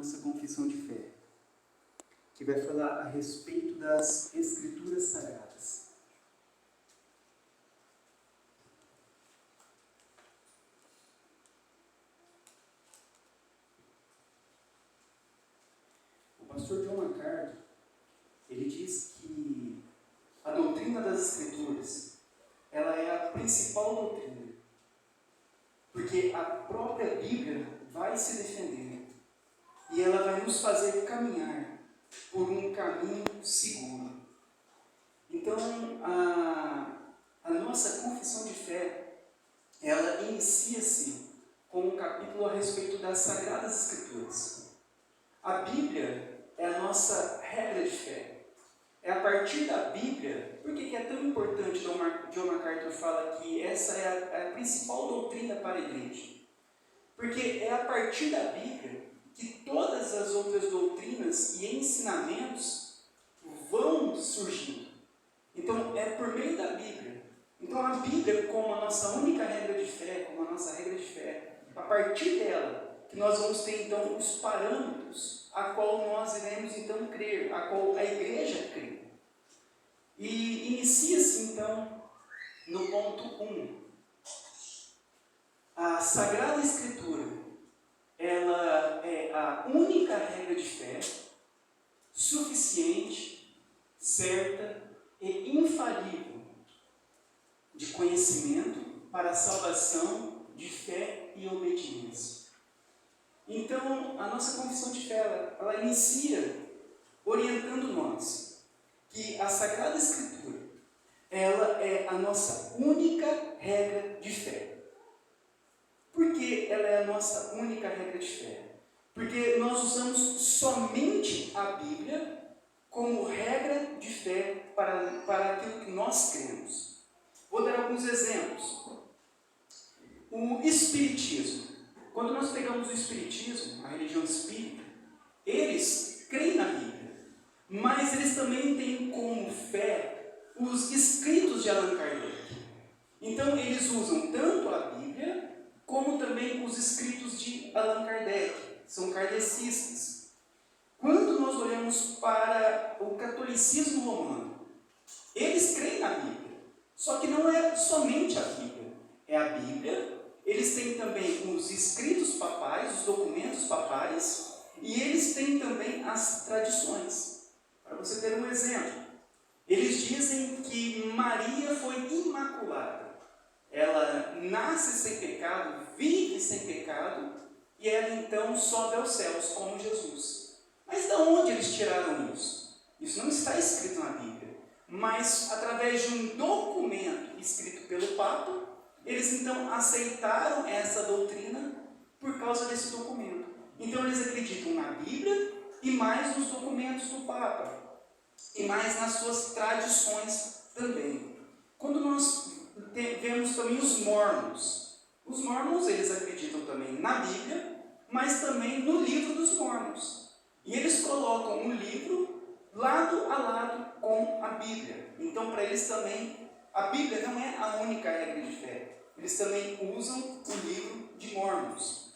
nossa confissão de fé, que vai falar a respeito das Escrituras Sagradas. O pastor John MacArthur, ele diz que a doutrina das Escrituras, ela é a principal doutrina, porque a própria Bíblia vai se defender e ela vai nos fazer caminhar por um caminho seguro. Então, a nossa confissão de fé, ela inicia-se com um capítulo a respeito das Sagradas Escrituras. A Bíblia é a nossa regra de fé. É a partir da Bíblia, por que é tão importante John MacArthur fala que essa é a principal doutrina para a igreja? Porque é a partir da Bíblia que todas as outras doutrinas e ensinamentos vão surgindo. Então, é por meio da Bíblia. Então, a Bíblia, como a nossa única regra de fé, como a nossa regra de fé, a partir dela, que nós vamos ter, então, os parâmetros a qual nós iremos, então, crer, a qual a igreja crê. E inicia-se, então, no ponto 1. A Sagrada Escritura, ela é a única regra de fé suficiente, certa e infalível de conhecimento para a salvação de fé e obediência. Então, a nossa confissão de fé, ela inicia orientando nós que a Sagrada Escritura, ela é a nossa única regra de fé. Por que ela é a nossa única regra de fé? Porque nós usamos somente a Bíblia como regra de fé para aquilo que nós cremos. Vou dar alguns exemplos. O Espiritismo. Quando nós pegamos o Espiritismo, a religião espírita, eles creem na Bíblia, mas eles também têm como fé os escritos de Allan Kardec. Então, eles usam tanto a Bíblia, como também os escritos de Allan Kardec, são kardecistas. Quando nós olhamos para o catolicismo romano, eles creem na Bíblia, só que não é somente a Bíblia, é a Bíblia. Eles têm também os escritos papais, os documentos papais, e eles têm também as tradições. Para você ter um exemplo, eles dizem que Maria foi imaculada. Ela nasce sem pecado, vive sem pecado, e ela então sobe aos céus, como Jesus. Mas de onde eles tiraram isso? Isso não está escrito na Bíblia, mas através de um documento escrito pelo Papa, eles então aceitaram essa doutrina por causa desse documento. Então eles acreditam na Bíblia e mais nos documentos do Papa, e mais nas suas tradições também. Quando nós vemos também os mormons eles acreditam também na Bíblia, mas também no livro dos mormons. E eles colocam o livro lado a lado com a Bíblia. Então para eles também a Bíblia não é a única regra de fé. Eles também usam o livro de Mormons.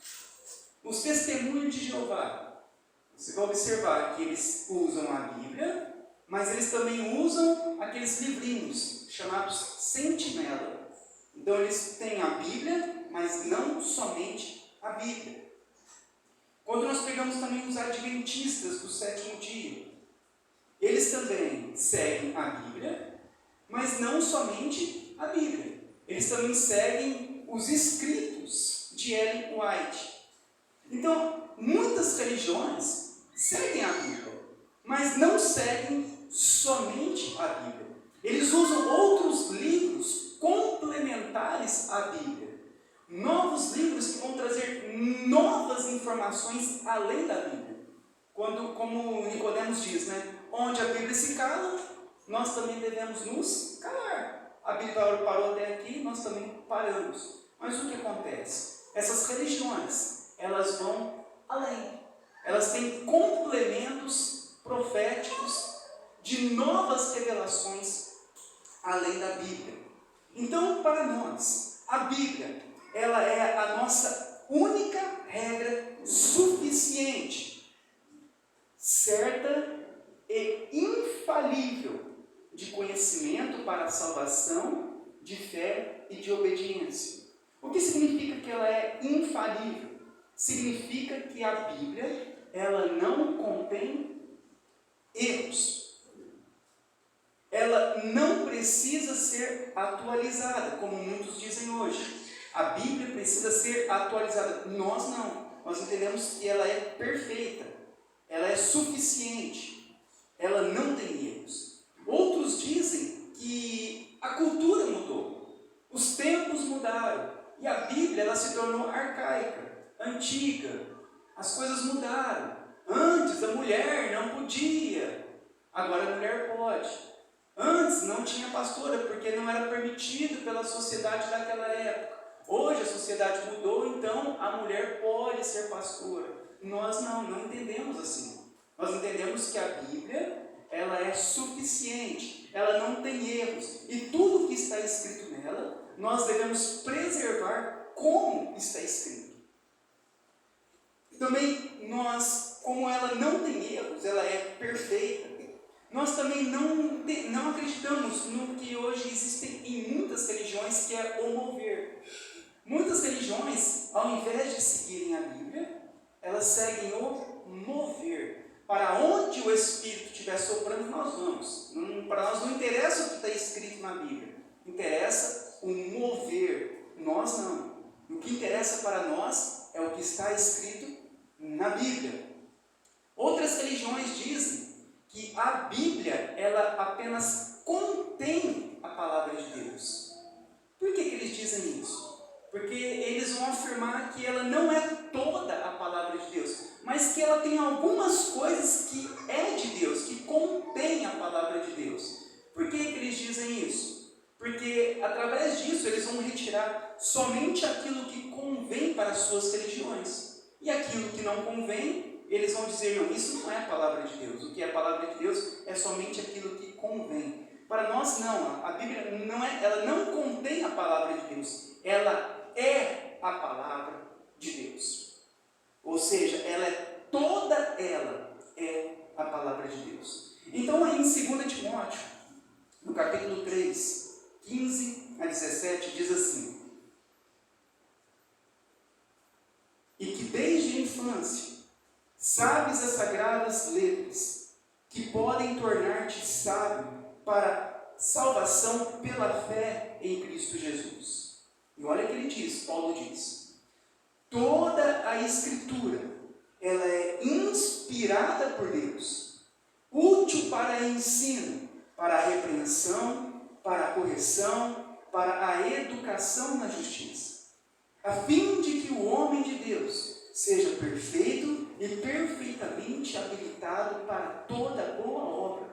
Os testemunhos de Jeová. Você vai observar que eles usam a Bíblia, mas eles também usam aqueles livrinhos chamados Sentinela. Então eles têm a Bíblia, mas não somente a Bíblia. Quando nós pegamos também os adventistas do sétimo dia, eles também seguem a Bíblia, mas não somente a Bíblia. Eles também seguem os escritos de Ellen White. Então, muitas religiões seguem a Bíblia, mas não seguem somente a Bíblia. Eles usam outros livros complementares à Bíblia. Novos livros que vão trazer novas informações além da Bíblia. Como Nicodemos diz, onde a Bíblia se cala, nós também devemos nos calar. A Bíblia parou até aqui, nós também paramos. Mas o que acontece? Essas religiões, elas vão além. Elas têm complementos proféticos de novas revelações além da Bíblia. Então, para nós, a Bíblia, ela é a nossa única regra suficiente certa e infalível de conhecimento para a salvação, de fé e de obediência. O que significa que ela é infalível? Significa que a Bíblia, ela não contém erros. Ela não precisa ser atualizada, como muitos dizem hoje. A Bíblia precisa ser atualizada. Nós não. Nós entendemos que ela é perfeita. Ela é suficiente. Ela não tem erros. Outros dizem que a cultura mudou. Os tempos mudaram. E a Bíblia, ela se tornou arcaica, antiga. As coisas mudaram. Antes a mulher não podia. Agora a mulher pode. Antes não tinha pastora, porque não era permitido pela sociedade daquela época. Hoje a sociedade mudou, então a mulher pode ser pastora. Nós não entendemos assim. Nós entendemos que a Bíblia, ela é suficiente, ela não tem erros. E tudo que está escrito nela, nós devemos preservar como está escrito. Também nós, como ela não tem erros, ela é perfeita, nós também não acreditamos no que hoje existem em muitas religiões, que é o mover. Muitas religiões, ao invés de seguirem a Bíblia, elas seguem o mover. Para onde o Espírito estiver soprando, nós vamos. Para nós não interessa o que está escrito na Bíblia. Interessa o mover. Nós não. O que interessa para nós é o que está escrito na Bíblia. Outras religiões dizem que a Bíblia, ela apenas contém a palavra de Deus. Por que eles dizem isso? Porque eles vão afirmar que ela não é toda a palavra de Deus, mas que ela tem algumas coisas que é de Deus, que contém a palavra de Deus. Por que eles dizem isso? Porque através disso eles vão retirar somente aquilo que convém para as suas religiões. E aquilo que não convém, eles vão dizer, não, isso não é a palavra de Deus. O que é a palavra de Deus é somente aquilo que convém. Para nós não, a Bíblia ela não contém a palavra de Deus. Ela é a palavra de Deus. Ou seja, toda ela é a palavra de Deus. Então aí em 2 Timóteo, no capítulo 3, 15 a 17, diz assim: e que desde a infância sabes as sagradas letras, que podem tornar-te sábio para salvação pela fé em Cristo Jesus. E olha o que ele diz, Paulo diz: toda a Escritura, ela é inspirada por Deus, útil para ensino, para a repreensão, para a correção, para a educação na justiça, a fim de que o homem de Deus seja perfeito e perfeitamente habilitado para toda boa obra.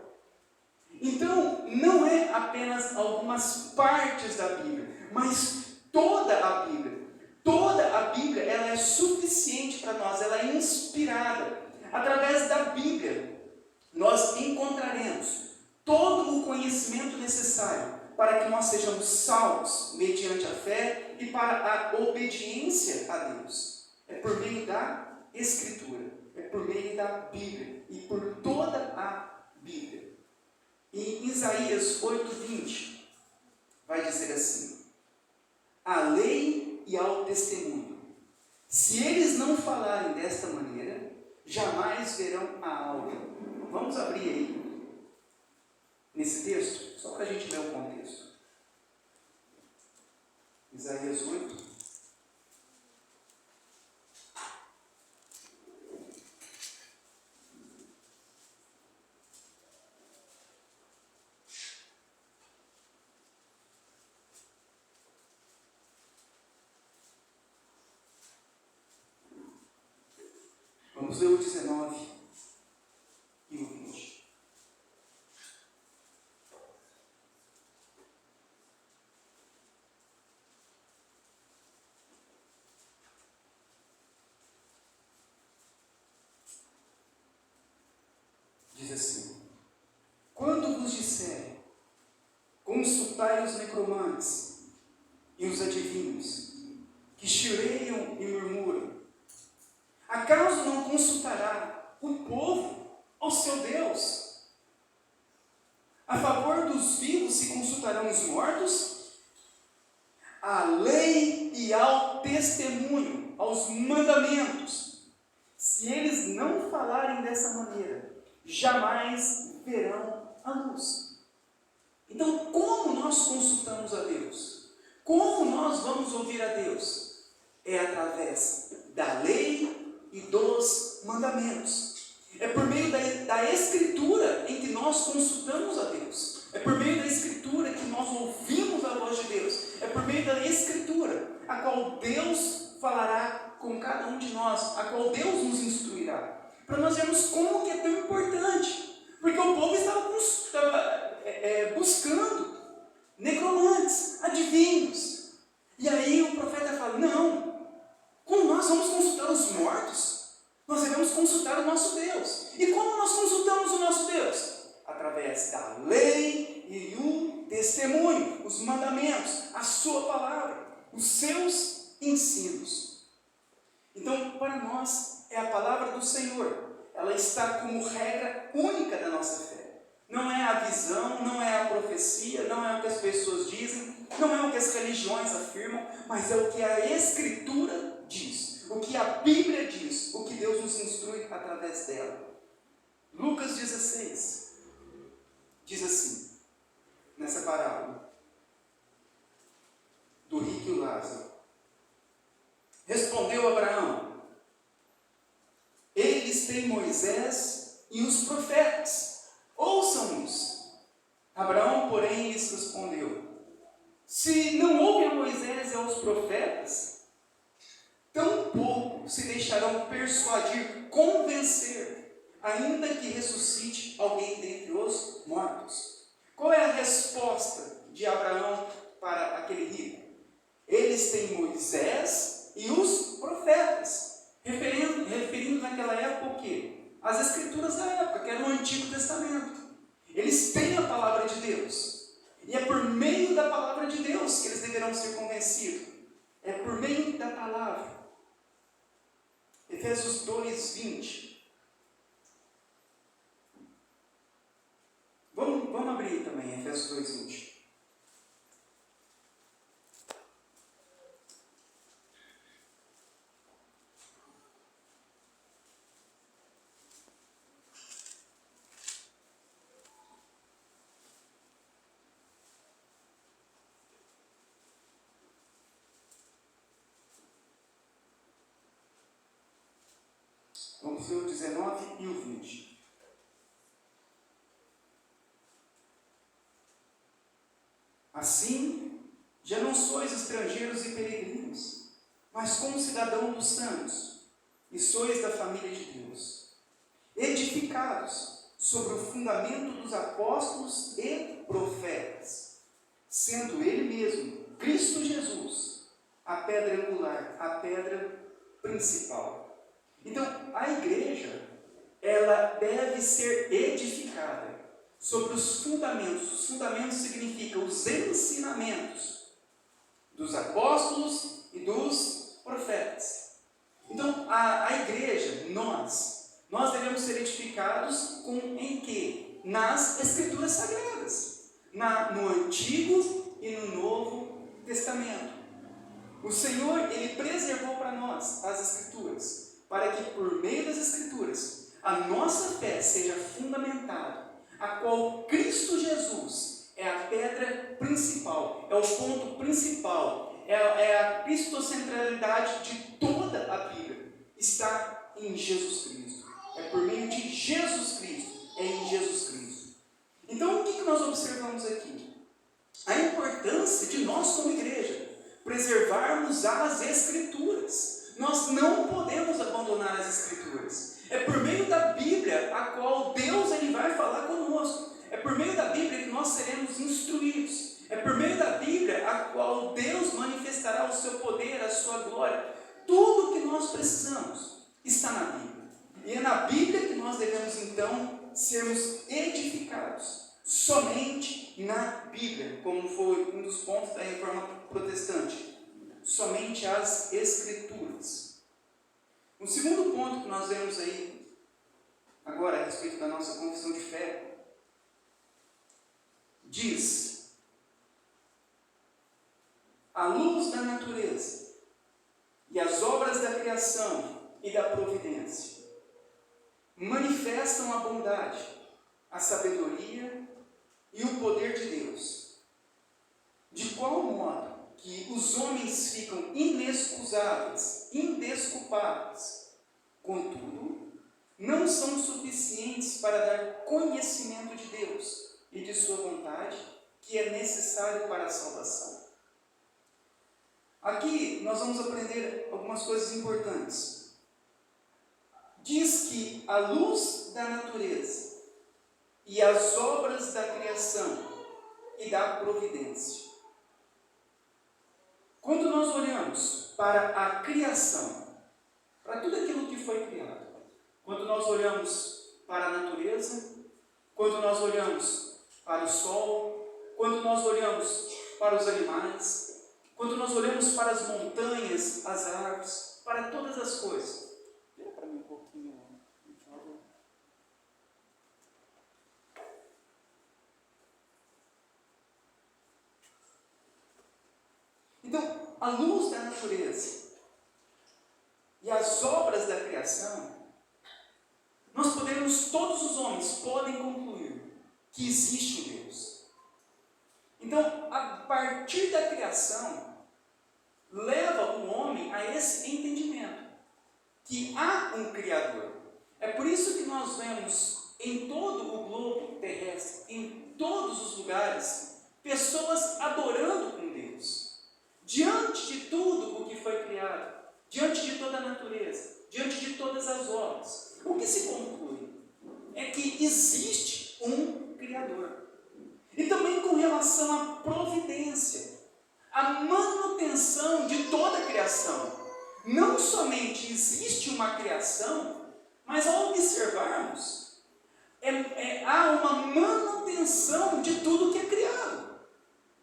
Então, não é apenas algumas partes da Bíblia, mas toda a Bíblia. Toda a Bíblia, ela é suficiente para nós, ela é inspirada. Através da Bíblia, nós encontraremos todo o conhecimento necessário para que nós sejamos salvos mediante a fé e para a obediência a Deus. É por meio da Escritura, é por meio da Bíblia e por toda a Bíblia. Em Isaías 8:20, vai dizer assim: à lei e ao testemunho, se eles não falarem desta maneira, jamais verão a alva. Vamos abrir aí, nesse texto, só para a gente ver o contexto. Isaías 8. Vamos ler o 19 e o 20. Diz assim: quando vos disserem, consultai os necromantes e os adivinhos, que chileiam e murmuram, acaso não consultará o povo aos seu Deus. A favor dos vivos se consultarão os mortos, à lei e ao testemunho, aos mandamentos. Se eles não falarem dessa maneira, jamais verão a luz. Então, como nós consultamos a Deus? Como nós vamos ouvir a Deus? É através da lei e dos mandamentos. É por meio da Escritura em que nós consultamos a Deus. É por meio da Escritura que nós ouvimos a voz de Deus. É por meio da Escritura a qual Deus falará com cada um de nós, a qual Deus nos instruirá. Para nós vermos como que é tão importante. Porque o povo estava buscando necromantes, adivinhos. E aí o profeta fala, não, como nós vamos consultar os mortos? Nós devemos consultar o nosso Deus. E como nós consultamos o nosso Deus? Através da lei e o testemunho, os mandamentos, a sua palavra, os seus ensinos. Então, para nós, é a palavra do Senhor. Ela está como regra única da nossa fé. Não é a visão, não é a profecia, não é o que as pessoas dizem, não é o que as religiões afirmam, mas é o que a Escritura diz. O que a Bíblia diz, o que Deus nos instrui através dela. Lucas 16 diz assim, nessa parábola do rico e o Lázaro. Respondeu Abraão, eles têm Moisés e os profetas, ouçam-nos. Abraão, porém, lhes respondeu, se não ouvem a Moisés e aos profetas, tampouco se deixarão persuadir, convencer, ainda que ressuscite alguém dentre os mortos. Qual é a resposta de Abraão para aquele rico? Eles têm Moisés e os profetas, referindo naquela época o quê? As escrituras da época, que era o Antigo Testamento. Eles têm a palavra de Deus, e é por meio da palavra de Deus que eles deverão ser convencidos. É por meio da palavra. Efésios 2:20. Vamos abrir também, Efésios 2:20. Vamos ver o 19 e o 20. Assim, já não sois estrangeiros e peregrinos, mas concidadãos dos santos, e sois da família de Deus, edificados sobre o fundamento dos apóstolos e profetas, sendo Ele mesmo, Cristo Jesus, a pedra angular, a pedra principal. Então, a igreja, ela deve ser edificada sobre os fundamentos. Os fundamentos significam os ensinamentos dos apóstolos e dos profetas. Então, a igreja, nós devemos ser edificados em quê? Nas Escrituras Sagradas, no Antigo e no Novo Testamento. O Senhor, Ele preservou para nós as Escrituras, para que por meio das Escrituras a nossa fé seja fundamentada, a qual Cristo Jesus é a pedra principal, é o ponto principal, é a cristocentralidade de toda a Bíblia, está em Jesus Cristo. É por meio de Jesus Cristo, é em Jesus Cristo. Então, o que nós observamos aqui? A importância de nós como igreja preservarmos as Escrituras. Nós não podemos abandonar as Escrituras. É por meio da Bíblia a qual Deus ele vai falar conosco. É por meio da Bíblia que nós seremos instruídos. É por meio da Bíblia a qual Deus manifestará o seu poder, a sua glória. Tudo o que nós precisamos está na Bíblia. E é na Bíblia que nós devemos então sermos edificados. Somente na Bíblia, como foi um dos pontos da Reforma Protestante. Somente as Escrituras. O segundo ponto que nós vemos aí agora a respeito da nossa confissão de fé, diz: a luz da natureza e as obras da criação e da providência manifestam a bondade, a sabedoria e o poder de Deus. De qual modo que os homens ficam inexcusáveis, indesculpáveis, contudo, não são suficientes para dar conhecimento de Deus e de sua vontade, que é necessário para a salvação. Aqui nós vamos aprender algumas coisas importantes. Diz que a luz da natureza e as obras da criação e da providência. Quando nós olhamos para a criação, para tudo aquilo que foi criado, quando nós olhamos para a natureza, quando nós olhamos para o sol, quando nós olhamos para os animais, quando nós olhamos para as montanhas, as árvores, para todas as coisas. Vira para mim um pouquinho, por favor. Então, a luz da natureza e as obras da criação, todos os homens podem concluir que existe um Deus. Então, a partir da criação, leva o homem a esse entendimento, que há um Criador. É por isso que nós vemos em todo o globo terrestre, em todos os lugares, pessoas adorando um Deus. Diante de tudo o que foi criado, diante de toda a natureza, diante de todas as obras, o que se conclui é que existe um Criador. E também com relação à providência, a manutenção de toda a criação. Não somente existe uma criação, mas ao observarmos, há uma manutenção de tudo que é criado.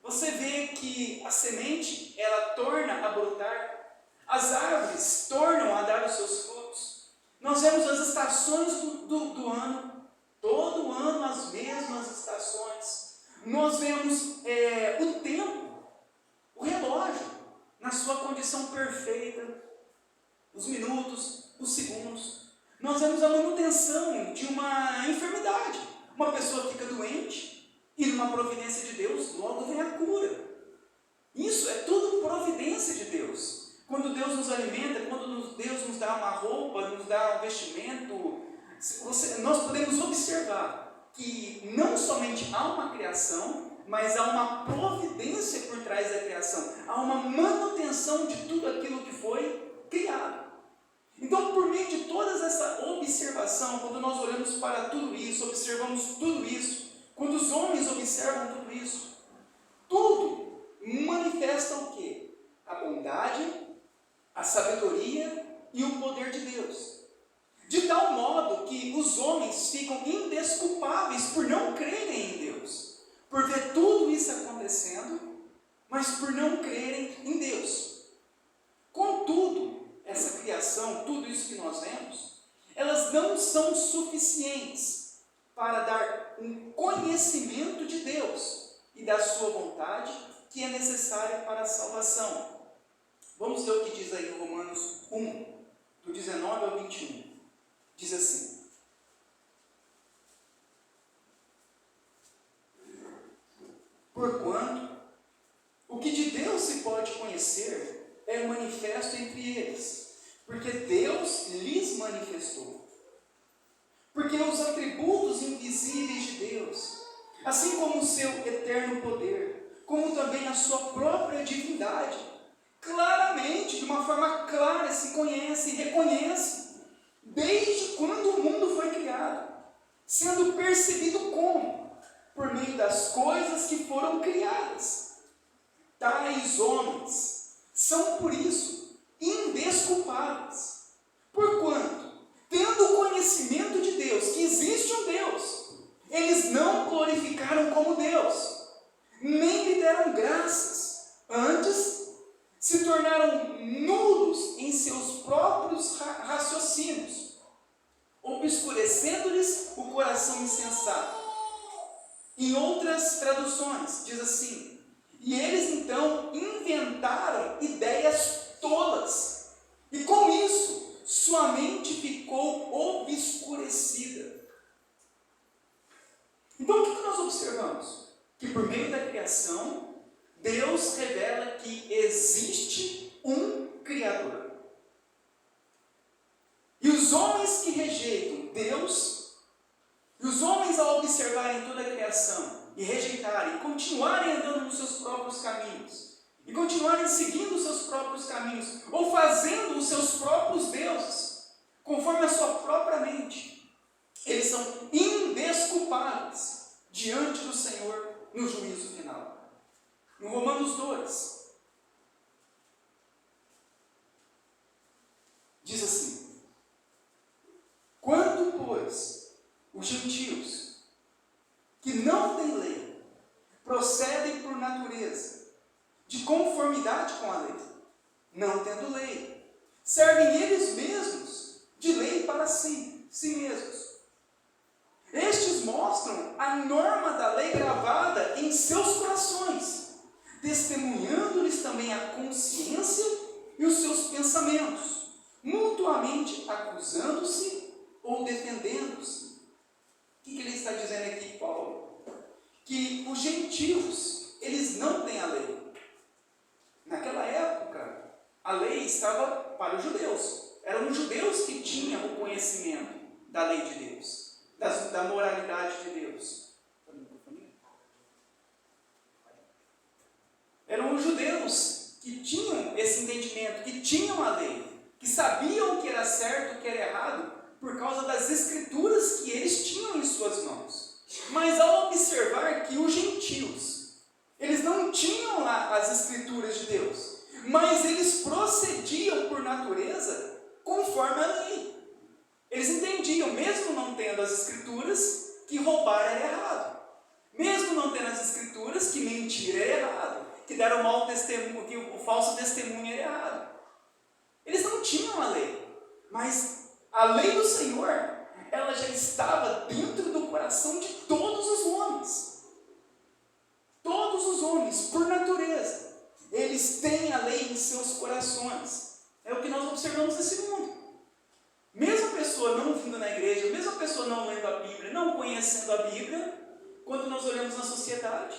Você vê que a semente, ela torna a brotar, as árvores tornam a dar os seus frutos. Nós vemos as estações do ano, todo ano as mesmas estações. Nós vemos o tempo, o relógio, na sua condição perfeita, os minutos, os segundos. Nós vemos a manutenção de uma enfermidade. Uma pessoa fica doente e numa providência de Deus, logo vem a cura. Isso é tudo providência de Deus. Quando Deus nos alimenta, quando Deus nos dá uma roupa, nos dá um vestimento, nós podemos observar que não somente há uma criação, mas há uma providência por trás da criação. Há uma manutenção de tudo aquilo que foi criado. Então, por meio de toda essa observação, quando nós olhamos para tudo isso, observamos tudo isso, quando os homens observam tudo isso, tudo manifesta o quê? A bondade, a sabedoria e o poder de Deus. De tal modo que os homens ficam indesculpáveis por não crerem em Deus, por ver tudo isso acontecendo, mas por não crerem em Deus. Contudo, essa criação, tudo isso que nós vemos, elas não são suficientes para dar um conhecimento de Deus e da sua vontade que é necessária para a salvação. Vamos ver o que diz aí em Romanos 1, do 19 ao 21. Diz assim: porquanto o que de Deus se pode conhecer é manifesto entre eles, porque Deus lhes manifestou. Porque os atributos invisíveis de Deus, assim como o seu eterno poder, como também a sua própria divindade, claramente, de uma forma clara, se conhece e reconhece, desde quando o mundo foi criado, sendo percebido como? Por meio das coisas que foram criadas. Tais homens são, por isso, indesculpáveis. Porquanto, tendo o conhecimento de Deus, que existe um Deus, eles não glorificaram como Deus, nem lhe deram graças. Antes, se tornaram nulos em seus próprios raciocínios, obscurecendo-lhes alcançar. Em outras traduções, diz assim: e eles então inventaram ideias tolas, e com isso sua mente ficou obscurecida. Então o que nós observamos? Que por meio da criação, Deus revela que existe um Criador. E os homens que rejeitam Deus, e os homens ao observarem toda a criação, e rejeitarem, continuarem andando nos seus próprios caminhos, e continuarem seguindo os seus próprios caminhos, ou fazendo os seus próprios deuses, conforme a sua própria mente, eles são indesculpáveis diante do Senhor no juízo final. Em Romanos 2, diz assim: quando, pois, os gentios, que não têm lei, procedem por natureza, de conformidade com a lei, não tendo lei, servem eles mesmos de lei para si mesmos. Estes mostram a norma da lei gravada em seus corações, testemunhando-lhes também a consciência e os seus pensamentos, mutuamente acusando-se ou defendendo-se. O que ele está dizendo aqui, Paulo? Que os gentios, eles não têm a lei. Naquela época, a lei estava para os judeus. Eram os judeus que tinham o conhecimento da lei de Deus, da moralidade de Deus. Eram os judeus que tinham esse entendimento, que tinham a lei, que sabiam o que era certo e o que era errado, por causa das escrituras que eles tinham em suas mãos. Mas ao observar que os gentios, eles não tinham lá as escrituras de Deus, mas eles procediam por natureza conforme a lei. Eles entendiam, mesmo não tendo as escrituras, que roubar era errado. Mesmo não tendo as escrituras, que mentir era errado. Que dar o mau testemunho, que o falso testemunho era errado. Eles não tinham a lei, mas a lei do Senhor, ela já estava dentro do coração de todos os homens. Todos os homens, por natureza, eles têm a lei em seus corações. É o que nós observamos nesse mundo. Mesmo a pessoa não vindo na igreja, mesmo a pessoa não lendo a Bíblia, não conhecendo a Bíblia, quando nós olhamos na sociedade,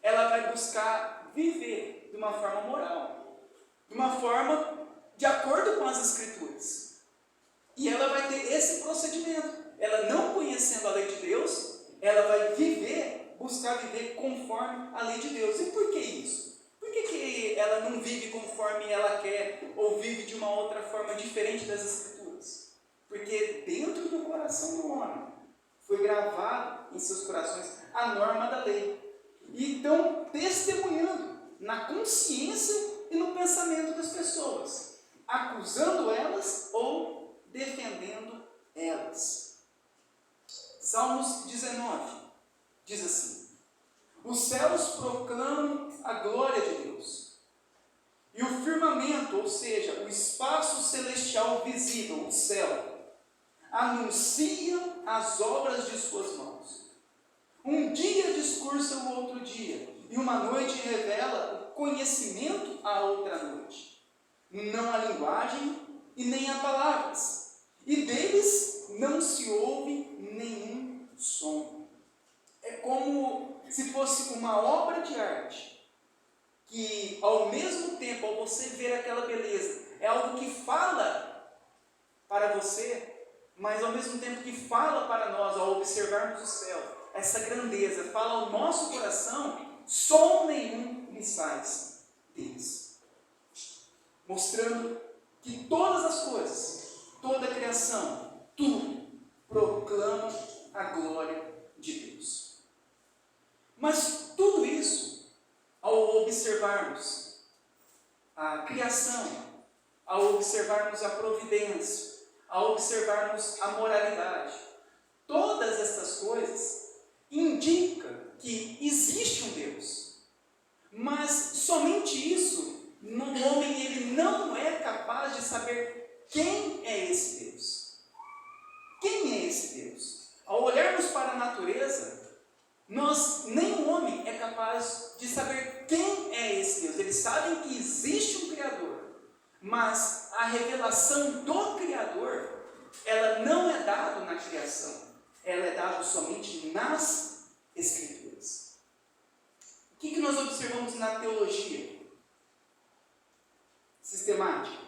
ela vai buscar viver de uma forma moral, de uma forma de acordo com as Escrituras. E ela vai ter esse procedimento. Ela não conhecendo a lei de Deus, ela vai buscar viver conforme a lei de Deus. E por que isso? Por que ela não vive conforme ela quer, ou vive de uma outra forma diferente das Escrituras? Porque dentro do coração do homem foi gravado em seus corações a norma da lei. E estão testemunhando na consciência e no pensamento das pessoas, acusando elas ou defendendo elas. Salmos 19 diz assim: os céus proclamam a glória de Deus, e o firmamento, ou seja, o espaço celestial visível, o céu, anunciam as obras de suas mãos. Um dia discursa o outro dia, e uma noite revela o conhecimento à outra noite. Não há linguagem e nem há palavras, e deles não se ouve nenhum som. É como se fosse uma obra de arte, que ao mesmo tempo, ao você ver aquela beleza, é algo que fala para você, mas ao mesmo tempo que fala para nós, ao observarmos o céu, essa grandeza, fala ao nosso coração, som nenhum lhe sai deles. Mostrando que todas as coisas, toda a criação, tudo proclama a glória de Deus. Mas tudo isso, ao observarmos a criação, ao observarmos a providência, ao observarmos a moralidade, todas essas coisas indicam que existe um Deus. Mas somente isso, no homem ele não é capaz de saber quem é esse Deus. Quem é esse Deus? Ao olharmos para a natureza, nenhum homem é capaz de saber quem é esse Deus. Eles sabem que existe um Criador, mas a revelação do Criador, ela não é dada na criação, ela é dada somente nas Escrituras. O que nós observamos na teologia sistemática?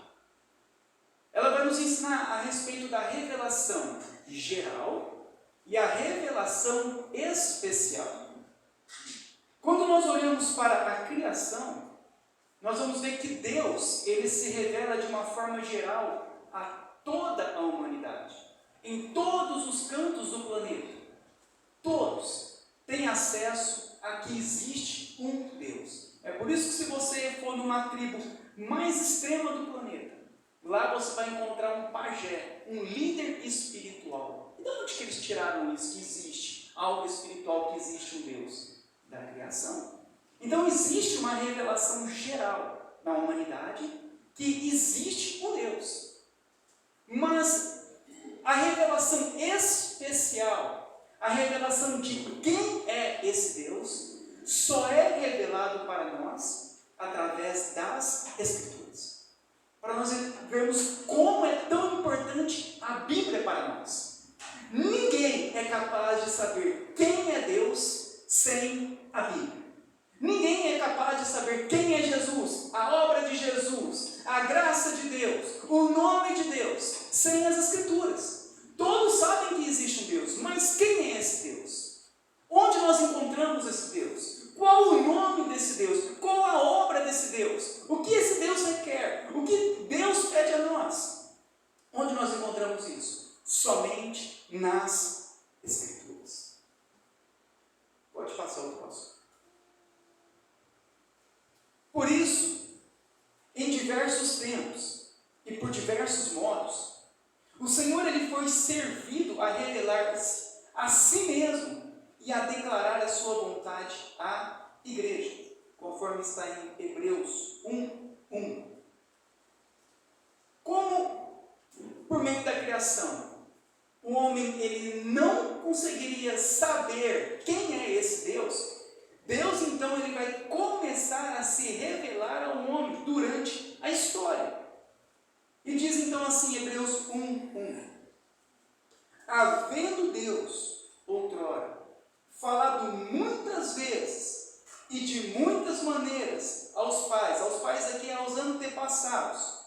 Ela vai nos ensinar a respeito da revelação geral e a revelação especial. Quando nós olhamos para a criação, nós vamos ver que Deus, ele se revela de uma forma geral a toda a humanidade, em todos os cantos do planeta. Todos têm acesso a que existe um Deus. É por isso que se você for numa tribo mais extrema do planeta, lá você vai encontrar um pajé, um líder espiritual. E de onde que eles tiraram isso? Que existe algo espiritual, que existe um Deus? Da criação. Então existe uma revelação geral na humanidade que existe um Deus. Mas a revelação especial, a revelação de quem é esse Deus, só é revelado para nós através das Escrituras. Para nós vermos como é tão importante a Bíblia para nós. Ninguém é capaz de saber quem é Deus sem a Bíblia. Ninguém é capaz de saber quem é Jesus, a obra de Jesus, a graça de Deus, o nome de Deus, sem as Escrituras. Todos sabem que existe um Deus, mas quem é esse Deus? Onde nós encontramos esse Deus? Qual o nome desse Deus? Qual a obra desse Deus? O que esse Deus requer? O que Deus pede a nós? Onde nós encontramos isso? Somente nas Escrituras. Pode passar o próximo. Por isso, em diversos tempos e por diversos modos, o Senhor ele foi servido a revelar-se a si mesmo e a declarar a sua vontade à igreja, conforme está em Hebreus 1:1. Como por meio da criação, o homem ele não conseguiria saber quem é esse Deus, Deus então ele vai começar a se revelar ao homem durante a história. E diz então assim, Hebreus 1:1: havendo Deus outrora falado muitas vezes e de muitas maneiras aos pais aqui aos antepassados,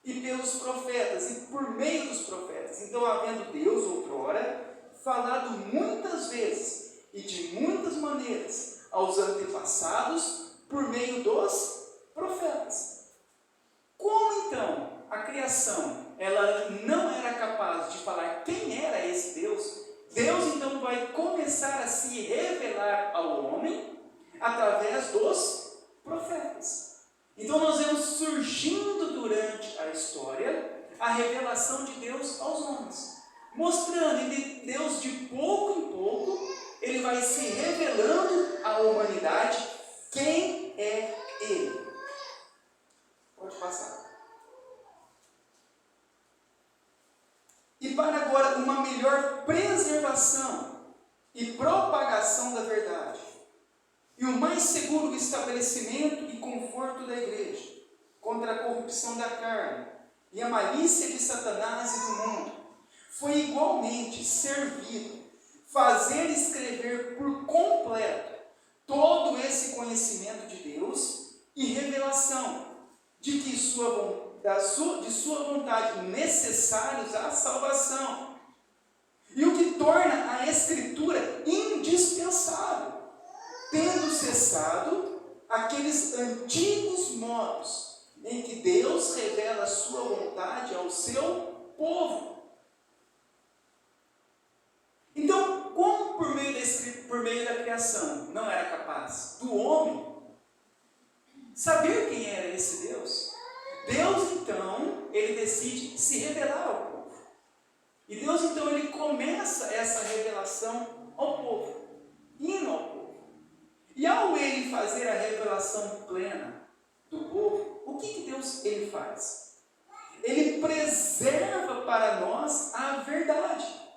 e pelos profetas, e por meio dos profetas. Então, havendo Deus outrora falado muitas vezes e de muitas maneiras aos antepassados, por meio dos profetas. Como então a criação ela não era capaz de falar quem era esse Deus, Deus então vai começar a se revelar ao homem através dos profetas. Então nós vemos surgindo durante a história a revelação de Deus aos homens, mostrando que Deus de pouco em pouco ele vai se revelando à humanidade quem é Ele. Pode passar. E para agora uma melhor preservação e propagação da verdade, e o mais seguro estabelecimento e conforto da igreja, contra a corrupção da carne e a malícia de Satanás e do mundo, foi igualmente servido fazer escrever por completo todo esse conhecimento de Deus e revelação de que de sua vontade necessários à salvação, e o que torna a Escritura indispensável, tendo cessado aqueles antigos modos em que Deus revela a sua vontade ao seu povo. Então, como por meio da criação não era capaz do homem saber quem era esse Deus, Deus então, ele decide se revelar ao povo. E Deus então, ele começa essa revelação ao povo, indo ao povo. E ao ele fazer a revelação plena do povo, o que Deus ele faz? Ele preserva para nós a verdade.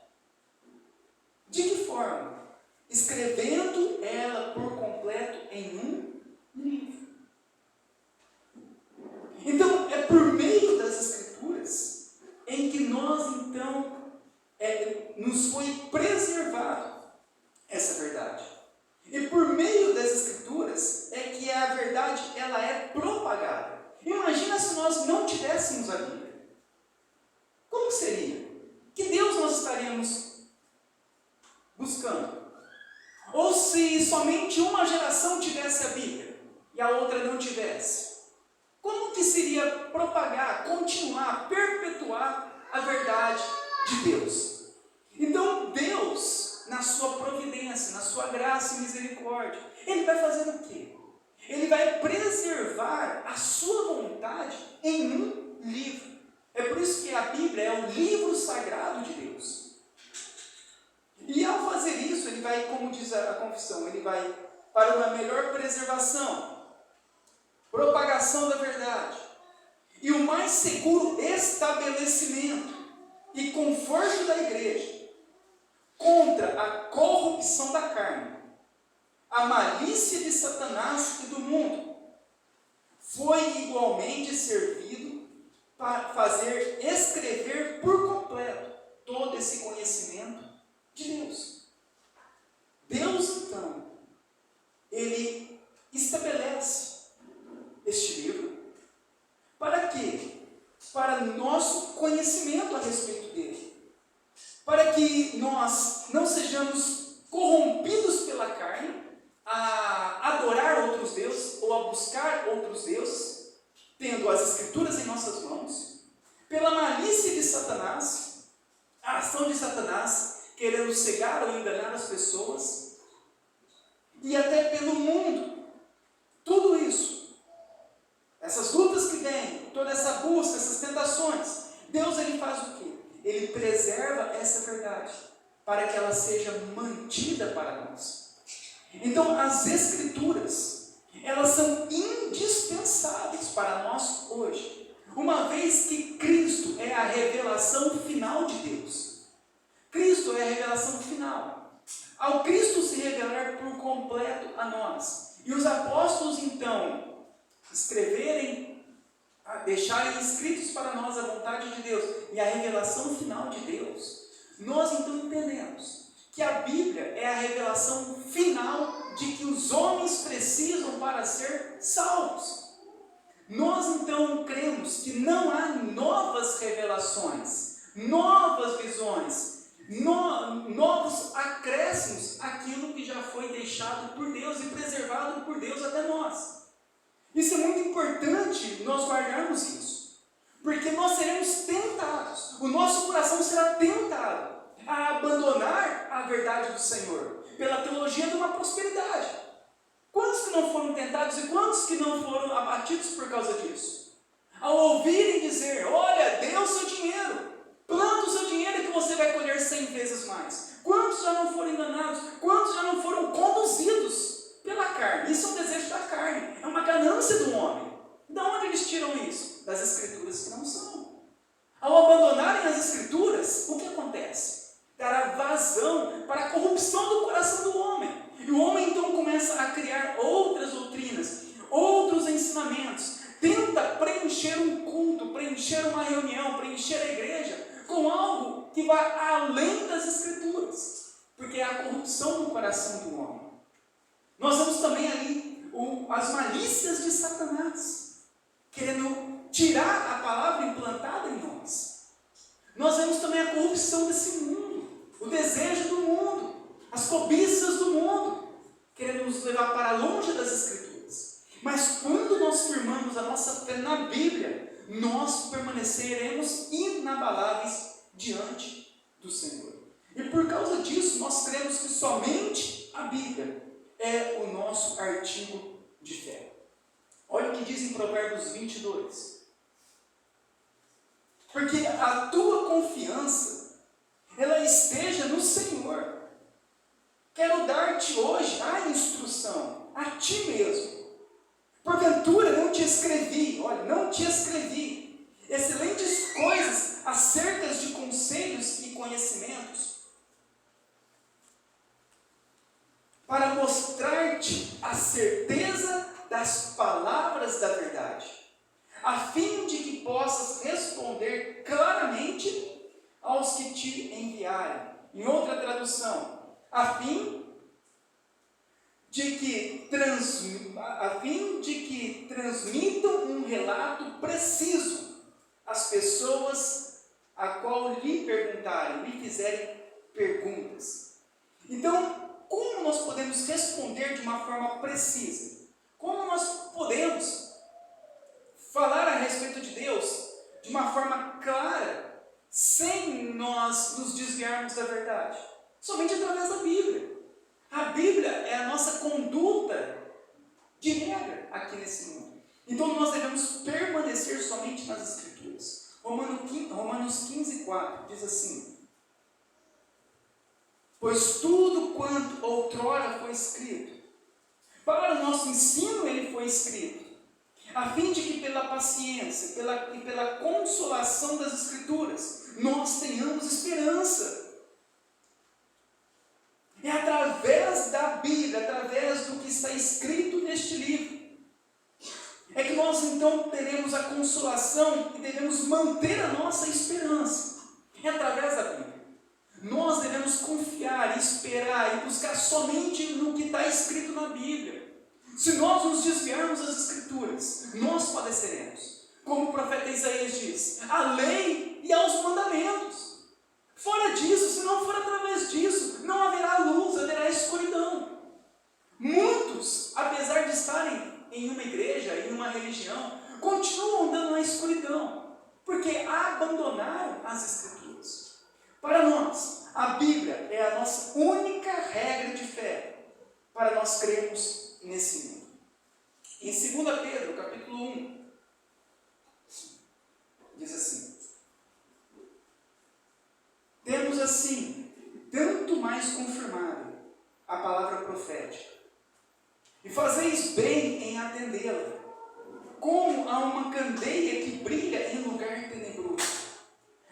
como seria? Que Deus nós estaríamos buscando? Ou se somente uma geração tivesse a Bíblia e a outra não tivesse? Como que seria propagar, continuar, perpetuar a verdade de Deus? Então Deus, na sua providência, na sua graça e misericórdia, Ele vai fazer o quê? Ele vai preservar a sua vontade em um livro. É por isso que a Bíblia é o livro sagrado de Deus. E ao fazer isso, ele vai, como diz a confissão, ele vai para uma melhor preservação, propagação da verdade e o mais seguro estabelecimento e conforto da igreja contra a corrupção da carne, a malícia de Satanás e do mundo. Foi igualmente servido para fazer escrever por completo todo esse conhecimento de Deus. Deus, então, Ele estabelece este livro para quê? Para nosso conhecimento a respeito dele. Para que nós não sejamos corrompidos pela carne a adorar outros deuses ou a buscar outros deuses, tendo as Escrituras em nossas mãos, pela malícia de Satanás, a ação de Satanás, querendo cegar ou enganar as pessoas, e até pelo mundo. Tudo isso, essas lutas que vêm, toda essa busca, essas tentações, Deus ele faz o quê? Ele preserva essa verdade, para que ela seja mantida para nós. Então, as Escrituras, elas são indispensáveis para nós hoje, uma vez que Cristo é a revelação final de Deus. Cristo é a revelação final. Ao Cristo se revelar por completo a nós, e os apóstolos então escreverem, deixarem escritos para nós a vontade de Deus e a revelação final de Deus, nós então entendemos que a Bíblia é a revelação final de que os homens precisam para ser salvos. Nós então cremos que não há novas revelações, novas visões, novos acréscimos àquilo que já foi deixado por Deus e preservado por Deus até nós. Isso é muito importante nós guardarmos isso, porque nós seremos tentados, o nosso coração será tentado a abandonar a verdade do Senhor pela teologia de uma prosperidade. Quantos que não foram tentados e quantos que não foram abatidos por causa disso? Ao ouvirem dizer, olha, dê o seu dinheiro, planta o seu dinheiro que você vai colher 100 vezes mais. Quantos já não foram enganados? Quantos já não foram conduzidos pela carne? Isso é um desejo da carne, é uma ganância do homem. De onde eles tiram isso? Das Escrituras que não são. Ao abandonarem as Escrituras, o que acontece? Dará vazão para a corrupção do coração do homem. E o homem então começa a criar outras doutrinas, outros ensinamentos, tenta preencher um culto, preencher uma reunião, preencher a igreja com algo que vai além das Escrituras, porque é a corrupção do coração do homem. Nós vemos também ali as malícias de Satanás, querendo tirar a palavra implantada em nós. Nós vemos também a corrupção desse mundo, o desejo do mundo, as cobiças do mundo, querendo nos levar para longe das Escrituras. Mas quando nós firmamos a nossa fé na Bíblia, nós permaneceremos inabaláveis diante do Senhor. E por causa disso, nós cremos que somente a Bíblia é o nosso artigo de fé. Olha o que diz em Provérbios 22. Porque a tua confiança, ela esteja no Senhor. Quero dar-te hoje a instrução, a ti mesmo. Porventura não te escrevi, olha, não te escrevi excelentes coisas acerca de conselhos e conhecimentos, para mostrar-te a certeza das palavras da verdade, a fim de que possas responder claramente aos que te enviarem. Em outra tradução, a fim de que transmitam um relato preciso às pessoas a qual lhe perguntarem, lhe fizerem perguntas. Então, como nós podemos responder de uma forma precisa? Como nós podemos falar a respeito de Deus de uma forma clara, sem nós nos desviarmos da verdade? Somente através da Bíblia. A Bíblia é a nossa conduta de regra aqui nesse mundo. Então nós devemos permanecer somente nas Escrituras. Romanos 15:4 diz assim: pois tudo quanto outrora foi escrito, para o nosso ensino ele foi escrito, a fim de que pela paciência e pela consolação das Escrituras nós tenhamos esperança. É através da Bíblia, através do que está escrito neste livro, é que nós então teremos a consolação e devemos manter a nossa esperança. É através da Bíblia. Nós devemos confiar, esperar e buscar somente no que está escrito na Bíblia. Se nós nos desviarmos das Escrituras, nós padeceremos. Como o profeta Isaías diz, a lei e aos mandamentos. Fora disso, se não for através disso, não haverá luz, haverá escuridão. Muitos, apesar de estarem em uma igreja, em uma religião, continuam andando na escuridão, porque abandonaram as Escrituras. Para nós, a Bíblia é a nossa única regra de fé, para nós crermos nesse mundo. Em 2 Pedro, capítulo 1, diz assim: temos assim, tanto mais confirmado a palavra profética, e fazeis bem em atendê-la, como a uma candeia que brilha em lugar tenebroso,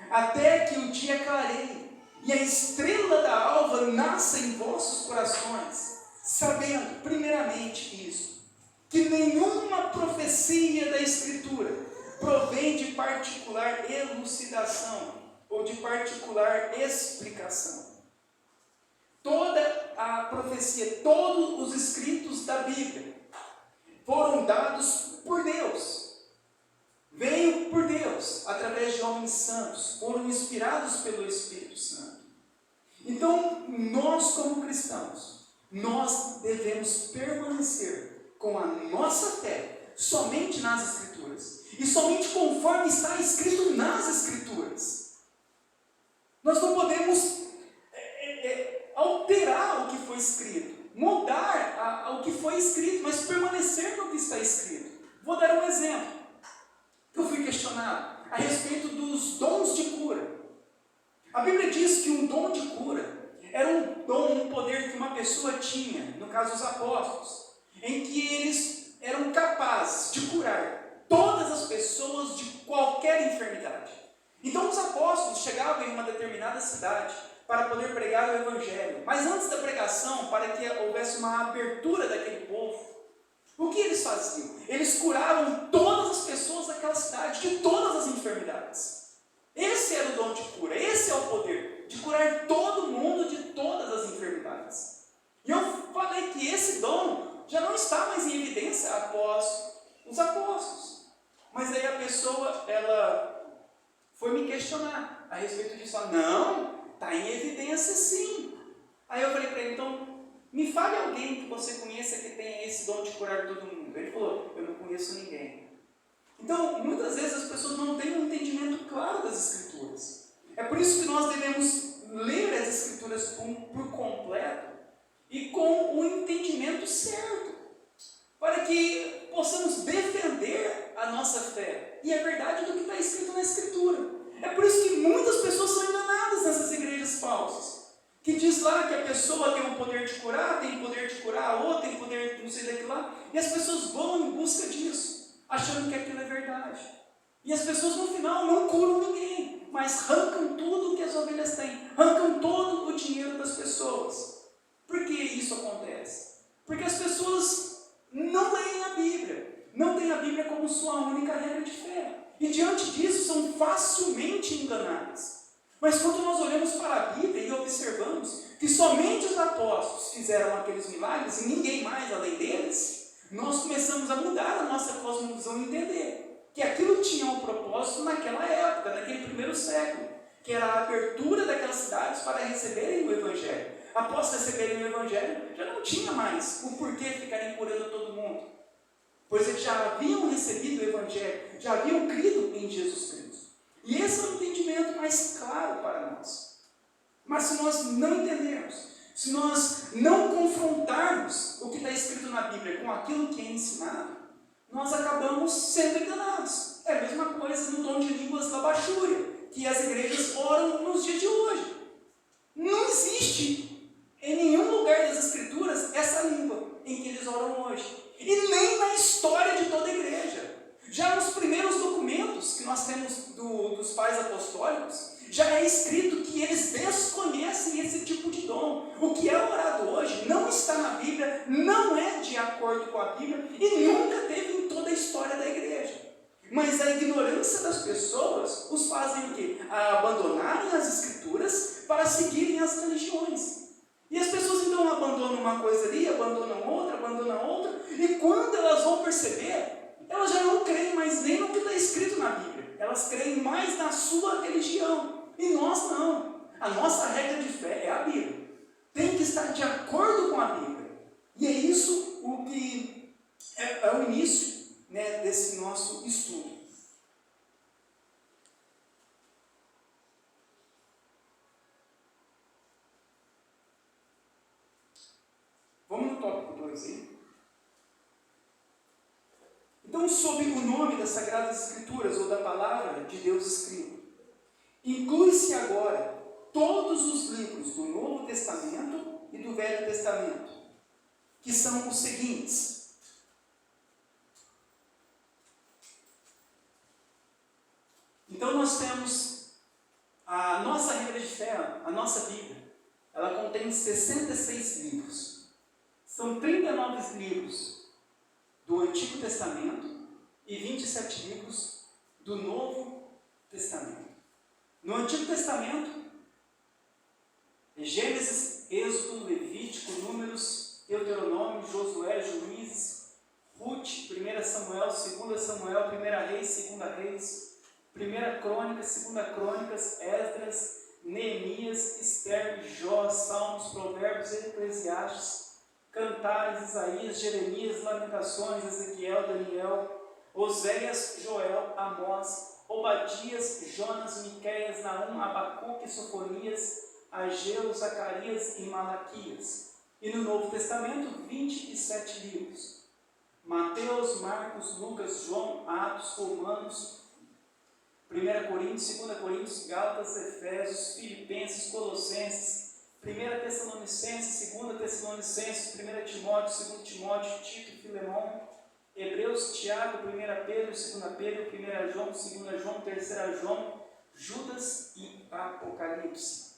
até que o dia clareie, e a estrela da alva nasça em vossos corações, sabendo, primeiramente, isso, que nenhuma profecia da Escritura provém de particular elucidação, ou de particular explicação. Toda a profecia, todos os escritos da Bíblia foram dados por Deus. Veio por Deus, através de homens santos, foram inspirados pelo Espírito Santo. Então, nós como cristãos, nós devemos permanecer com a nossa fé somente nas Escrituras. E somente conforme está escrito nas Escrituras. Nós não podemos alterar o que foi escrito, mudar o que foi escrito, mas permanecer no que está escrito. Vou dar um exemplo. Eu fui questionado a respeito dos dons de cura. A Bíblia diz que um dom de cura era um dom, um poder que uma pessoa tinha, no caso os apóstolos, em que eles eram capazes de curar todas as pessoas de qualquer enfermidade. Então os apóstolos chegavam em uma determinada cidade para poder pregar o Evangelho. Mas antes da pregação, para que houvesse uma abertura daquele povo, o que eles faziam? Eles curavam todas as pessoas daquela cidade, de todas as enfermidades. Esse era o dom de cura, esse é o poder, de curar todo mundo de todas as enfermidades. E eu falei que esse dom já não está mais em evidência após os apóstolos. Mas aí a pessoa, ela foi me questionar a respeito disso. Não, está em evidência sim. Aí eu falei para ele, então, me fale alguém que você conheça que tenha esse dom de curar todo mundo. Ele falou, eu não conheço ninguém. Então, muitas vezes as pessoas não têm um entendimento claro das Escrituras. É por isso que nós devemos ler as Escrituras por completo e com o entendimento certo, para que possamos defender a nossa fé e a verdade do que está escrito na Escritura. É por isso que muitas pessoas são enganadas nessas igrejas falsas, que diz lá que a pessoa tem o poder de curar, tem o poder de curar a outra, tem o poder de não sei daquilo lá, e as pessoas vão em busca disso, achando que aquilo é verdade. E as pessoas no final não curam ninguém, mas arrancam tudo o que as ovelhas têm, arrancam todo o dinheiro das pessoas. Por que isso acontece? Porque as pessoas não leem a Bíblia, não têm a Bíblia como sua única regra de fé. E diante disso são facilmente enganadas. Mas quando nós olhamos para a Bíblia e observamos que somente os apóstolos fizeram aqueles milagres e ninguém mais além deles, nós começamos a mudar a nossa cosmovisão e entender que aquilo tinha um propósito naquela época, naquele primeiro século. que era a abertura daquelas cidades para receberem o Evangelho. Após receberem o Evangelho, já não tinha mais o porquê ficarem curando todo mundo, pois eles já haviam recebido o Evangelho, já haviam crido em Jesus Cristo. E esse é o entendimento mais claro para nós. Mas se nós não entendermos, se nós não confrontarmos o que está escrito na Bíblia com aquilo que é ensinado, nós acabamos sendo enganados. É a mesma coisa no dom de línguas da Bachúria, que as igrejas oram nos dias de hoje. Não existe em nenhum lugar das Escrituras essa língua em que eles oram hoje. E nem na história de toda a igreja. Já nos primeiros documentos que nós temos dos pais apostólicos, já é escrito que eles desconhecem esse tipo de dom. O que é orado hoje não está na Bíblia, não é de acordo com a Bíblia e nunca teve em toda a história da igreja. Mas a ignorância das pessoas os fazem o quê? A abandonarem as Escrituras para seguirem as religiões. E as pessoas então abandonam uma coisa ali, abandonam outra, e quando elas vão perceber, elas já não creem mais nem no que está escrito na Bíblia. Elas creem mais na sua religião. E nós não. A nossa regra de fé é a Bíblia. Tem que estar de acordo com a Bíblia. E é isso o que é o início, né, desse nosso estudo. Vamos no tópico 2 aí. Então, sob o nome das Sagradas Escrituras, ou da Palavra de Deus escrita, inclui-se agora todos os livros do Novo Testamento e do Velho Testamento, que são os seguintes: então nós temos a nossa regra de fé, a nossa Bíblia, ela contém 66 livros. São 39 livros do Antigo Testamento e 27 livros do Novo Testamento. No Antigo Testamento, Gênesis, Êxodo, Levítico, Números, Deuteronômio, Josué, Juízes, Ruth, 1 Samuel, 2 Samuel, 1 Reis, 2 Reis, 1 Crônicas, 2 Crônicas, Esdras, Neemias, Esther, Jó, Salmos, Provérbios, Eclesiastes, Cantares, Isaías, Jeremias, Lamentações, Ezequiel, Daniel, Oséias, Joel, Amós, Obadias, Jonas, Miqueias, Naum, Abacuque, Sofonias, Ageu, Zacarias e Malaquias. E no Novo Testamento, 27 livros. Mateus, Marcos, Lucas, João, Atos, Romanos, 1 Coríntios, 2 Coríntios, Gálatas, Efésios, Filipenses, Colossenses, 1 Tessalonicenses, 2 Tessalonicenses, 1 Timóteo, 2 Timóteo, Tito, Filemão, Hebreus, Tiago, 1 Pedro, 2 Pedro, 1 João, 2 João, 3 João, Judas e Apocalipse.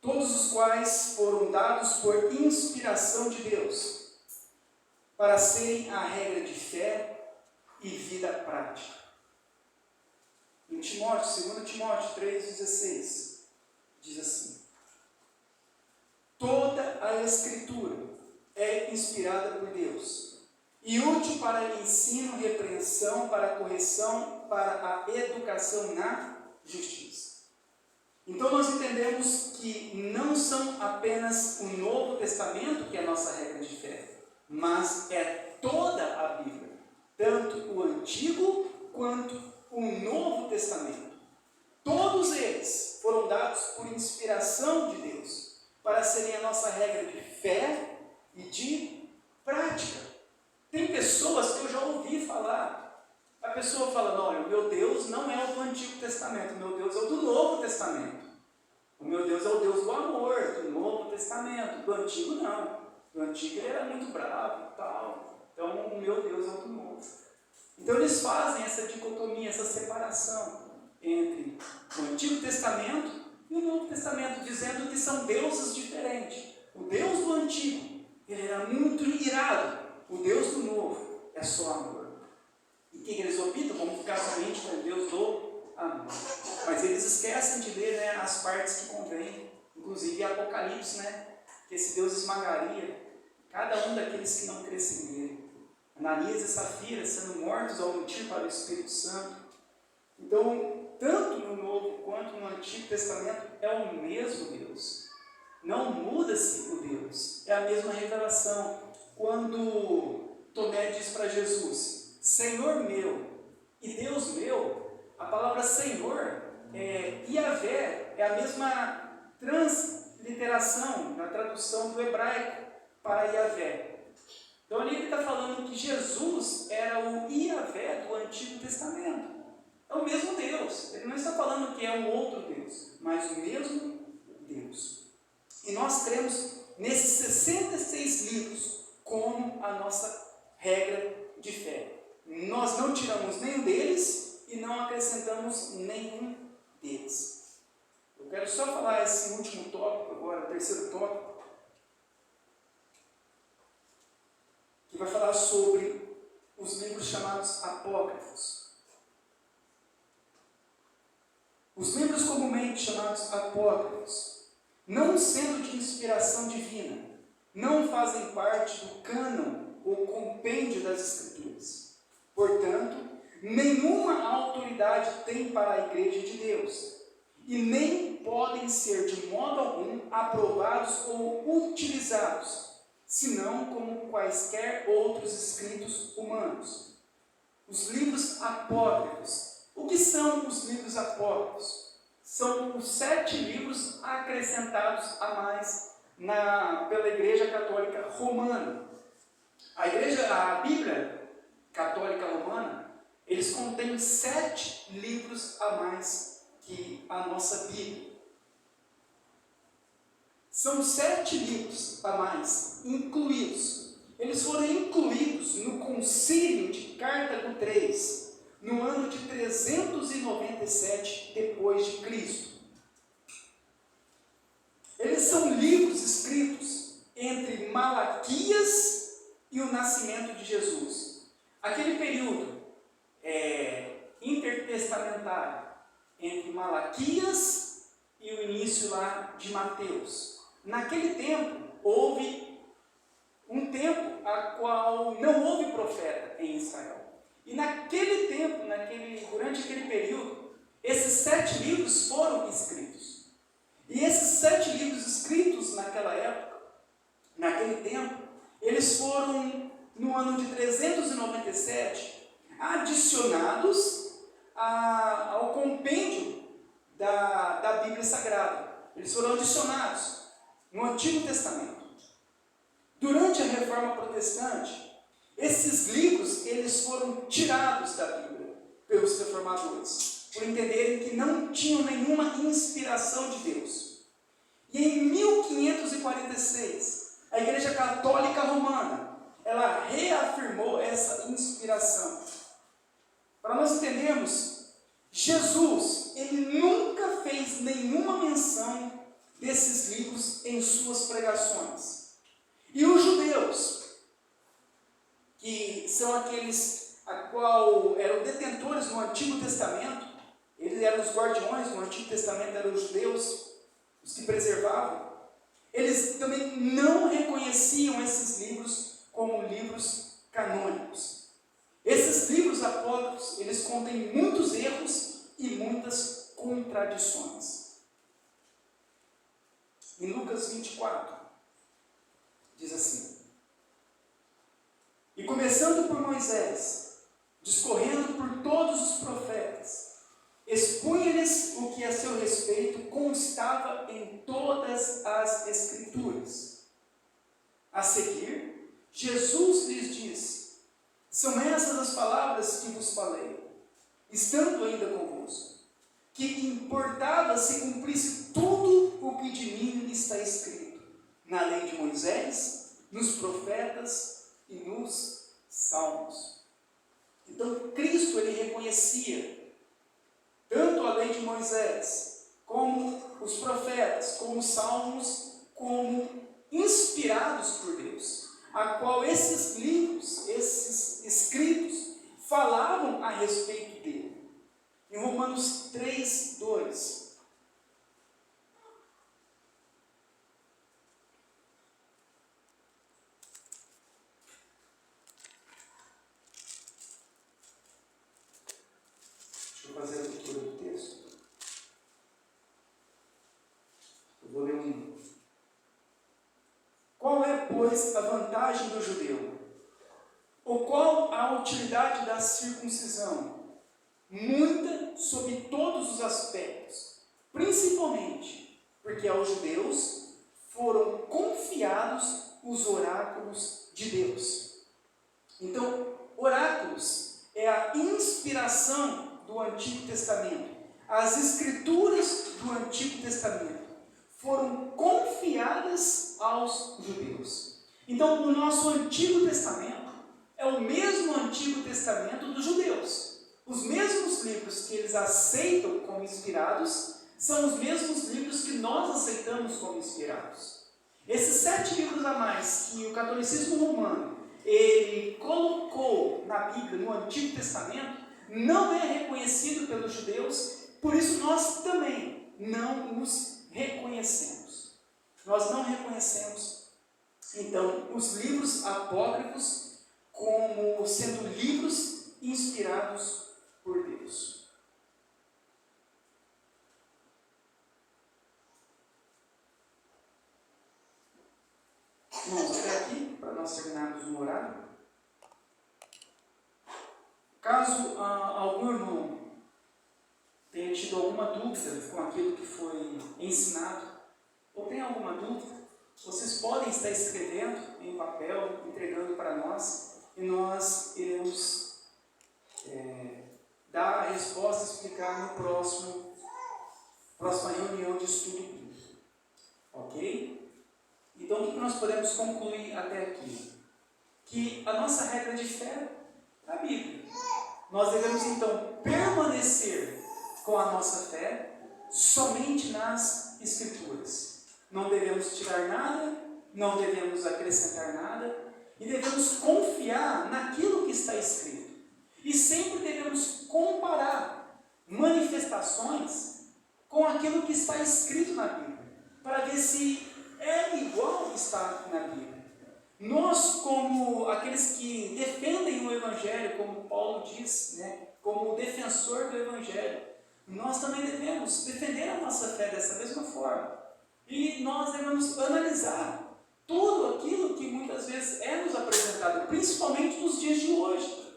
Todos os quais foram dados por inspiração de Deus, para serem a regra de fé e vida prática. Em Timóteo, 2 Timóteo 3,16, diz assim: toda a Escritura é inspirada por Deus e útil para ensino, repreensão, para correção, para a educação na justiça. Então nós entendemos que não são apenas o Novo Testamento que é a nossa regra de fé, mas é toda a Bíblia, tanto o Antigo quanto o Novo Testamento. Todos eles foram dados por inspiração de Deus, para serem a nossa regra de fé e de prática. Tem pessoas que eu já ouvi falar, a pessoa fala: olha, o meu Deus não é o do Antigo Testamento, o meu Deus é o do Novo Testamento. O meu Deus é o Deus do amor, do Novo Testamento. Do Antigo não. Do Antigo ele era muito bravo e tal. Então o meu Deus é o do Novo. Então eles fazem essa dicotomia, essa separação entre o Antigo Testamento e o Novo Testamento, dizendo que são deuses diferentes. O Deus do Antigo, ele era muito irado. O Deus do Novo é só amor. E o que eles optam? Vamos ficar somente com o Deus do amor. Mas eles esquecem de ler, né, as partes que convêm, inclusive Apocalipse, né, que esse Deus esmagaria cada um daqueles que não crescem nele. Ananias e Safira sendo mortos ao mentir para o Espírito Santo. Então, tanto no Novo quanto no Antigo Testamento é o mesmo Deus. Não muda-se o Deus, é a mesma revelação. Quando Tomé diz para Jesus, Senhor meu e Deus meu, a palavra Senhor, Yahvé, é a mesma transliteração na tradução do hebraico para Yahvé. Então ali ele está falando que Jesus era o Yahvé do Antigo Testamento. É o mesmo Deus. Ele não está falando que é um outro Deus, mas o mesmo Deus. E nós cremos nesses 66 livros como a nossa regra de fé. Nós não tiramos nenhum deles e não acrescentamos nenhum deles. Eu quero só falar esse último tópico agora, o terceiro tópico, que vai falar sobre os livros chamados apócrifos. Os livros comumente chamados apócrifos, não sendo de inspiração divina, não fazem parte do cânon ou compêndio das Escrituras. Portanto, nenhuma autoridade tem para a Igreja de Deus, e nem podem ser de modo algum aprovados ou utilizados, senão como quaisquer outros escritos humanos. Os livros apócrifos. O que são os livros apócrifos? São os 7 livros acrescentados a mais pela Igreja Católica Romana. A Bíblia Católica Romana, eles contêm 7 livros a mais que a nossa Bíblia. São 7 livros a mais incluídos. Eles foram incluídos no Concílio de Cartago III, no ano de 397 depois de Cristo. Eles são livros escritos entre Malaquias e o nascimento de Jesus. Aquele período intertestamentário entre Malaquias e o início lá de Mateus. Naquele tempo, houve um tempo a qual não houve profeta em Israel. E naquele tempo, durante aquele período, esses 7 livros foram escritos. E esses 7 livros escritos naquela época, naquele tempo, eles foram, no ano de 397, adicionados ao compêndio da Bíblia Sagrada. Eles foram adicionados no Antigo Testamento. Durante a Reforma Protestante, esses livros eles foram tirados da Bíblia pelos reformadores, por entenderem que não tinham nenhuma inspiração de Deus. E em 1546, a Igreja Católica Romana, ela reafirmou essa inspiração. Para nós entendermos, Jesus, ele nunca fez nenhuma menção desses livros em suas pregações. E os judeus, que são aqueles a qual eram detentores no Antigo Testamento, eles eram os guardiões no Antigo Testamento, eram os judeus, os que preservavam, eles também não reconheciam esses livros como livros canônicos. Esses livros apócrifos, eles contêm muitos erros e muitas contradições. Em Lucas 24, diz assim: E começando por Moisés, discorrendo por todos os profetas, expunha-lhes o que a seu respeito constava em todas as Escrituras. A seguir, Jesus lhes disse: São essas as palavras que vos falei, estando ainda convosco, que importava se cumprisse tudo o que de mim está escrito, na lei de Moisés, nos profetas e nos salmos. Então Cristo ele reconhecia tanto a lei de Moisés, como os profetas, como os salmos, como inspirados por Deus, a qual esses livros, esses escritos, falavam a respeito dele. Em Romanos 3, 2, pois, a vantagem do judeu? Ou qual a utilidade da circuncisão? Muita sobre todos os aspectos, principalmente porque aos judeus foram confiados os oráculos de Deus. Então, oráculos é a inspiração do Antigo Testamento. As escrituras do Antigo Testamento foram confiadas aos judeus. Então, o nosso Antigo Testamento é o mesmo Antigo Testamento dos judeus. Os mesmos livros que eles aceitam como inspirados são os mesmos livros que nós aceitamos como inspirados. Esses 7 livros a mais que o catolicismo romano ele colocou na Bíblia, no Antigo Testamento, não é reconhecido pelos judeus, por isso nós também não os reconhecemos. Nós não reconhecemos, então, os livros apócrifos como sendo livros inspirados por Deus. Vamos até aqui, para nós terminarmos o horário. Caso algum irmão tenha tido alguma dúvida com aquilo que foi ensinado, ou tenha alguma dúvida, vocês podem estar escrevendo em papel, entregando para nós, e nós iremos dar a resposta, explicar no próxima reunião de estudo bíblico. Ok? Então, o que nós podemos concluir até aqui? Que a nossa regra de fé é a Bíblia. Nós devemos, então, permanecer com a nossa fé somente nas Escrituras. Não devemos tirar nada, não devemos acrescentar nada, e devemos confiar naquilo que está escrito. E sempre devemos comparar manifestações com aquilo que está escrito na Bíblia, para ver se é igual que está na Bíblia. Nós, como aqueles que defendem o Evangelho, como Paulo diz, como defensor do Evangelho, nós também devemos defender a nossa fé dessa mesma forma. E nós devemos analisar tudo aquilo que muitas vezes é nos apresentado, principalmente nos dias de hoje.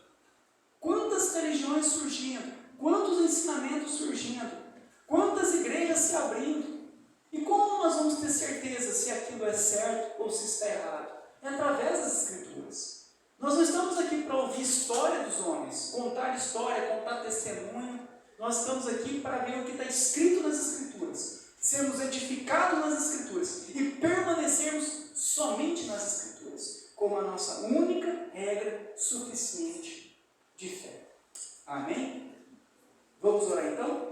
Quantas religiões surgindo, quantos ensinamentos surgindo, quantas igrejas se abrindo. E como nós vamos ter certeza se aquilo é certo ou se está errado? É através das Escrituras. Nós não estamos aqui para ouvir história dos homens, contar história, contar testemunho. Nós estamos aqui para ver o que está escrito nas Escrituras, sermos edificados nas Escrituras e permanecermos somente nas Escrituras, como a nossa única regra suficiente de fé. Amém? Vamos orar então?